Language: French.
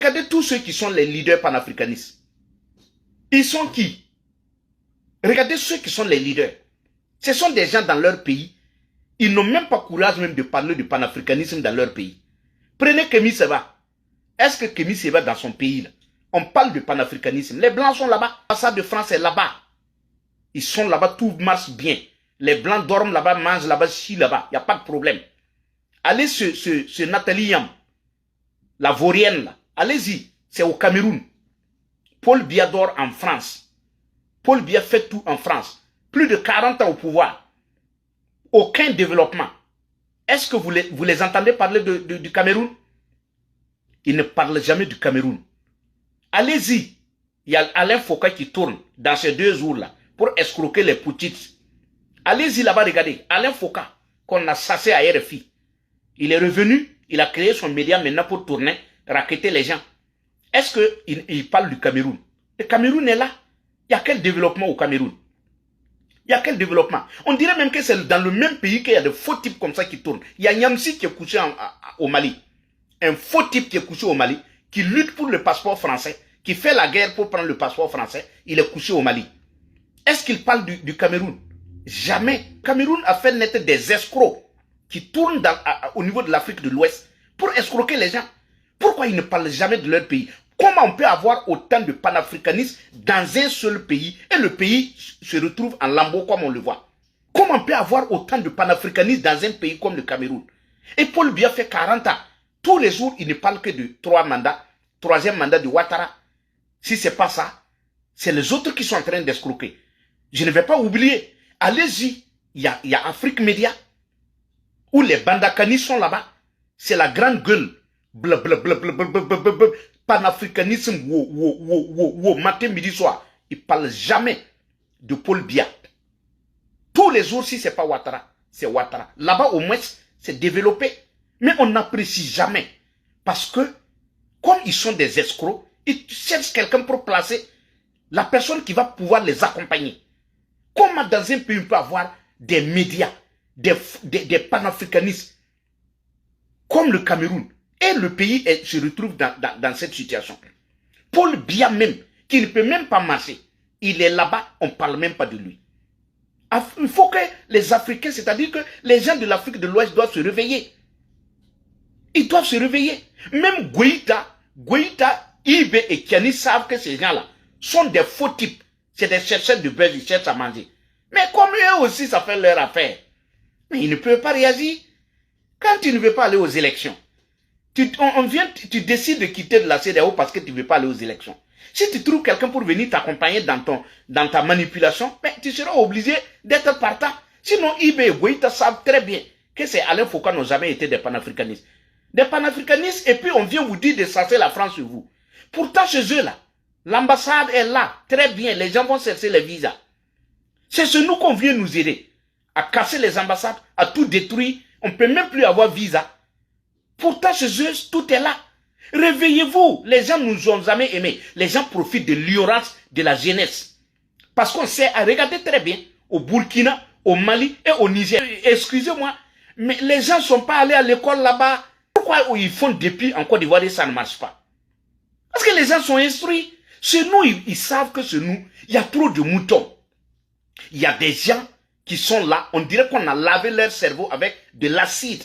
Regardez tous ceux qui sont les leaders panafricanistes. Ils sont qui? Regardez ceux qui sont les leaders. Ce sont des gens dans leur pays. Ils n'ont même pas courage même de parler du panafricanisme dans leur pays. Prenez Kémy Séba. Est-ce que Kémy Séba dans son pays, là, on parle de panafricanisme? Les Blancs sont là-bas. L'ambassade de France est là-bas. Ils sont là-bas, tout marche bien. Les Blancs dorment là-bas, mangent là-bas, chient là-bas. Il n'y a pas de problème. Allez ce Nathalie Yam, la vaurienne là. Allez-y, c'est au Cameroun. Paul Biya dort en France. Paul Biya fait tout en France. Plus de 40 ans au pouvoir. Aucun développement. Est-ce que vous les entendez parler du Cameroun? Ils ne parlent jamais du Cameroun. Allez-y. Il y a Alain Foucault qui tourne dans ces 2 jours-là pour escroquer les petites. Allez-y là-bas, regardez. Alain Foucault, qu'on a chassé à RFI. Il est revenu, il a créé son média maintenant pour tourner, racketter les gens. Est-ce qu'il parle du Cameroun? Le Cameroun est là. Il y a quel développement au Cameroun? Il y a quel développement? On dirait même que c'est dans le même pays qu'il y a de faux types comme ça qui tournent. Il y a Niamsi qui est couché au Mali. Un faux type qui est couché au Mali, qui lutte pour le passeport français, qui fait la guerre pour prendre le passeport français, il est couché au Mali. Est-ce qu'il parle du Cameroun? Jamais. Cameroun a fait naître des escrocs qui tournent au niveau de l'Afrique de l'Ouest pour escroquer les gens. Pourquoi ils ne parlent jamais de leur pays? Comment on peut avoir autant de panafricanistes dans un seul pays et le pays se retrouve en lambeaux comme on le voit? Comment on peut avoir autant de panafricanistes dans un pays comme le Cameroun? Et Paul Biya fait 40 ans. Tous les jours, il ne parle que de 3 mandats. 3e mandat de Ouattara. Si ce n'est pas ça, c'est les autres qui sont en train d'escroquer. Je ne vais pas oublier. Allez-y, il y a Afrique Média, où les bandakanis sont là-bas. C'est la grande gueule. Panafricanisme, matin, midi, soir. Ils ne parlent jamais de Paul Biya. Tous les jours, si ce n'est pas Ouattara, c'est Ouattara. Là-bas, au moins, c'est développé. Mais on n'apprécie jamais. Parce que, comme ils sont des escrocs, ils cherchent quelqu'un pour placer la personne qui va pouvoir les accompagner. Comment dans un pays on peut avoir des médias, des panafricanistes comme le Cameroun, et le pays se retrouve dans cette situation? Paul Biya même, qui ne peut même pas marcher, il est là-bas, on ne parle même pas de lui. Il faut que les Africains, c'est-à-dire que les gens de l'Afrique de l'Ouest doivent se réveiller. Ils doivent se réveiller. Même Goïta, Ibe et Kiani savent que ces gens-là sont des faux types. C'est des chercheurs de buzz, ils cherchent à manger. Mais comme eux aussi, ça fait leur affaire. Mais ils ne peuvent pas réagir. Quand tu ne veux pas aller aux élections, tu décides de quitter de la CEDEAO parce que tu ne veux pas aller aux élections. Si tu trouves quelqu'un pour venir t'accompagner dans ta manipulation, ben, tu seras obligé d'être partant. Sinon, Ibe et Goïta savent très bien que ces Alain Foucault n'ont jamais été des panafricanistes. Des panafricanistes, et puis on vient vous dire de chasser la France sur vous. Pourtant, chez eux là, l'ambassade est là, très bien, les gens vont chercher les visas. C'est ce nous qu'on vient nous aider à casser les ambassades, à tout détruire. On ne peut même plus avoir visa. Pourtant, chez eux, tout est là. Réveillez-vous. Les gens nous ont jamais aimés. Les gens profitent de l'ignorance de la jeunesse. Parce qu'on sait, regardez très bien, au Burkina, au Mali et au Niger. Excusez-moi, mais les gens ne sont pas allés à l'école là-bas. Pourquoi ils font depuis en Côte d'Ivoire et ça ne marche pas? Parce que les gens sont instruits. Chez nous, ils savent que chez nous, il y a trop de moutons. Il y a des gens qui sont là, on dirait qu'on a lavé leur cerveau avec de l'acide.